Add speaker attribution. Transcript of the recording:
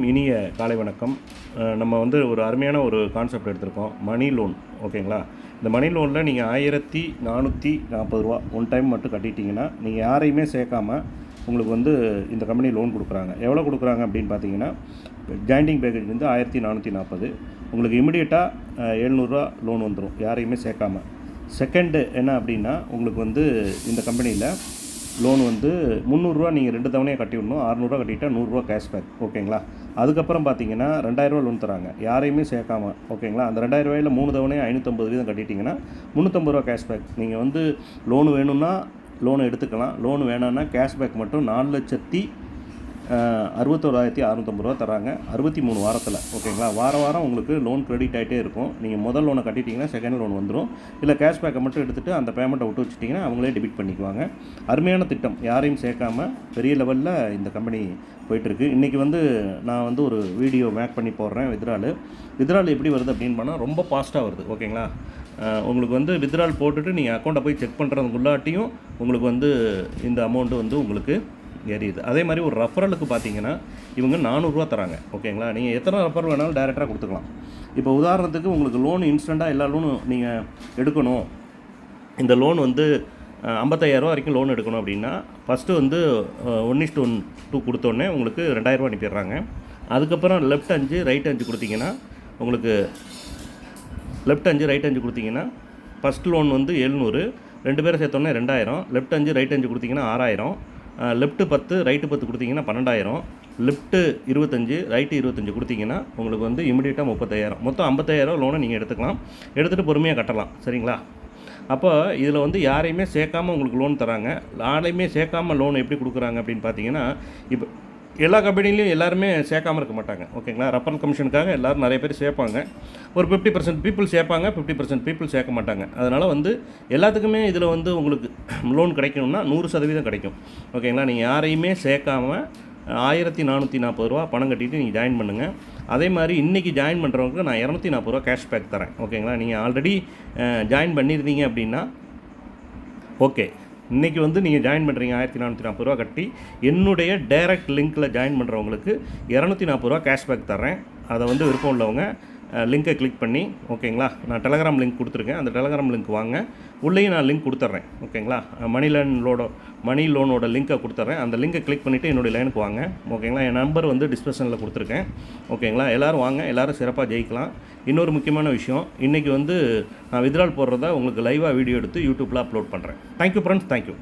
Speaker 1: இனிய காலை வணக்கம். நம்ம ஒரு அருமையான ஒரு கான்செப்ட் எடுத்திருக்கோம், மணி லோன். ஓகேங்களா? இந்த மணி லோனில் நீங்கள் 1440 ரூபா ஒன் டைம் மட்டும் கட்டிட்டிங்கன்னா, நீங்கள் யாரையுமே சேர்க்காமல் உங்களுக்கு இந்த கம்பெனி லோன் கொடுக்குறாங்க. எவ்வளோ கொடுக்குறாங்க அப்படின்னு பார்த்தீங்கன்னா, ஜாயிண்டிங் பேக்கேஜ் 1440. உங்களுக்கு இமிடியேட்டாக 700 ரூபா லோன் வந்துடும், யாரையுமே சேர்க்காமல். செகண்டு என்ன அப்படின்னா, உங்களுக்கு இந்த கம்பெனியில் லோன் 300 ரூபா நீங்கள் 2 தவணையாக கட்டி விடணும். 600 ரூபா கட்டிட்டால் 100 ரூபா கேஷ்பேக். ஓகேங்களா? அதுக்கப்புறம் பார்த்தீங்கன்னா 2000 ரூபா லோன் தராங்க, யாரையுமே சேர்க்காம. ஓகேங்களா? அந்த 2000 ரூபாயில் 3 தவணையாக 550 வீதம் கட்டிட்டிங்கன்னா 350 ரூபா கேஷ்பேக். நீங்கள் லோன் வேணும்னா லோன் எடுத்துக்கலாம், லோன் வேணான்னா கேஷ்பேக் மட்டும் 4,61,650 ரூபா தராங்க 63 வாரத்தில். ஓகேங்களா? வாரம் உங்களுக்கு லோன் கிரெடிட் ஆகிட்டே இருக்கும். நீங்கள் முதல் லோனை கட்டிட்டிங்கன்னா செகண்ட் லோன் வந்துடும். இல்லை கேஷ்பேக்கை மட்டும் எடுத்துகிட்டு அந்த பேமெண்ட்டை விட்டு வச்சுட்டிங்கன்னா அவங்களே டெபிட் பண்ணிக்குவாங்க. அருமையான திட்டம், யாரையும் சேர்க்காமல் பெரிய லெவலில் இந்த கம்பெனி போயிட்டுருக்கு. இன்றைக்கி நான் ஒரு வீடியோ மேக் பண்ணி போடுறேன். வித்ரால் எப்படி வருது அப்படின்னு பண்ணால் ரொம்ப ஃபாஸ்ட்டாக வருது. ஓகேங்களா? உங்களுக்கு வித்ரால் போட்டுட்டு நீங்கள் அக்கௌண்ட்டை போய் செக் பண்ணுறதுக்குள்ளாட்டியும் உங்களுக்கு இந்த அமௌண்ட்டு உங்களுக்கு ஏறியுது. அதே மாதிரி ஒரு ரெஃபரலுக்கு பார்த்தீங்கன்னா இவங்க 400 ரூபா தராங்க. ஓகேங்களா? நீங்கள் எத்தனை ரெஃபரல் வேணாலும் டைரெக்டாக கொடுத்துக்கலாம். இப்போ உதாரணத்துக்கு உங்களுக்கு லோன் இன்ஸ்டண்ட்டாக எல்லா லோனும் நீங்கள் எடுக்கணும், இந்த லோன் 55,000 ரூபா வரைக்கும் லோன் எடுக்கணும் அப்படின்னா ஃபஸ்ட்டு 1:2 கொடுத்தோடனே உங்களுக்கு 2000 ரூபா அனுப்பிடுறாங்க. அதுக்கப்புறம் லெஃப்ட் 5 ரைட் 5 கொடுத்தீங்கன்னா உங்களுக்கு லெஃப்ட் 5 ரைட் 5 கொடுத்தீங்கன்னா ஃபஸ்ட் லோன் 700, 2 பேரை சேர்த்தோன்னே 2000, லெஃப்ட் 5 ரைட் 5 கொடுத்தீங்கன்னா 6000, லெஃப்ட்டு 10 ரைட்டு 10 கொடுத்தீங்கன்னா 12,000, லெஃப்ட்டு 25 ரைட்டு 25 கொடுத்தீங்கன்னா உங்களுக்கு இமிடியேட்டாக 35,000. மொத்தம் 55,000 லோனை நீங்கள் எடுத்துகிட்டு பொறுமையாக கட்டலாம். சரிங்களா? அப்போ இதில் யாரையுமே சேர்க்காமல் உங்களுக்கு லோன் தராங்க. யாரையுமே சேர்க்காமல் லோன் எப்படி கொடுக்குறாங்க அப்படின்னு பார்த்தீங்கன்னா, இப்போ எல்லா கம்பெனிலையும் எல்லாருமே சேர்க்காமல் இருக்க மாட்டாங்க. ஓகேங்களா? ரெஃபரல் கமிஷனுக்காக எல்லோரும் நிறைய பேர் சேர்ப்பாங்க. ஒரு 50% பீப்புள் சேர்ப்பாங்க, 50% பீப்புள் சேர்க்க மாட்டாங்க. அதனால் எல்லாத்துக்குமே இதில் உங்களுக்கு லோன் கிடைக்கணும்னா 100% கிடைக்கும். ஓகேங்களா? நீங்கள் யாரையுமே சேர்க்காமல் 1440 ரூபா பணம் கட்டிட்டு நீங்கள் ஜாயின் பண்ணுங்கள். அதே மாதிரி இன்றைக்கி ஜாயின் பண்ணுறவங்களுக்கு நான் 240 ரூபா கேஷ்பேக் தரேன். ஓகேங்களா? நீங்கள் ஆல்ரெடி ஜாயின் பண்ணியிருந்தீங்க அப்படின்னா ஓகே, இன்றைக்கி நீங்கள் ஜாயின் பண்ணுறீங்க 1440 ரூபா கட்டி, என்னுடைய டைரக்ட் லிங்க்கில் ஜாயின் பண்ணுறவங்களுக்கு 240 ரூபா கேஷ்பேக் தரேன். அதை விருப்பம் உள்ளவங்க லிங்க்கை கிளிக் பண்ணி, ஓகேங்களா, நான் டெலகிராம் லிங்க் கொடுத்துருக்கேன், அந்த டெலகிராம் லிங்க் வாங்க, உள்ளேயும் நான் லிங்க் கொடுத்துட்றேன். ஓகேங்களா? மணி லோனோட லிங்க்கை கொடுத்துட்றேன். அந்த லிங்கை கிளிக் பண்ணிவிட்டு என்னுடைய லைனுக்கு வாங்க. ஓகேங்களா? என் நம்பர் டிஸ்கிரிப்ஷனில் கொடுத்துருக்கேன். ஓகேங்களா? எல்லோரும் வாங்க, எல்லோரும் சிறப்பாக ஜெயிக்கலாம். இன்னொரு முக்கியமான விஷயம், இன்றைக்கி நான் வித்ரால் போடுறதா உங்களுக்கு லைவாக வீடியோ எடுத்து யூடியூப்பில் அப்லோட் பண்ணுறேன். Thank you friends, thank you.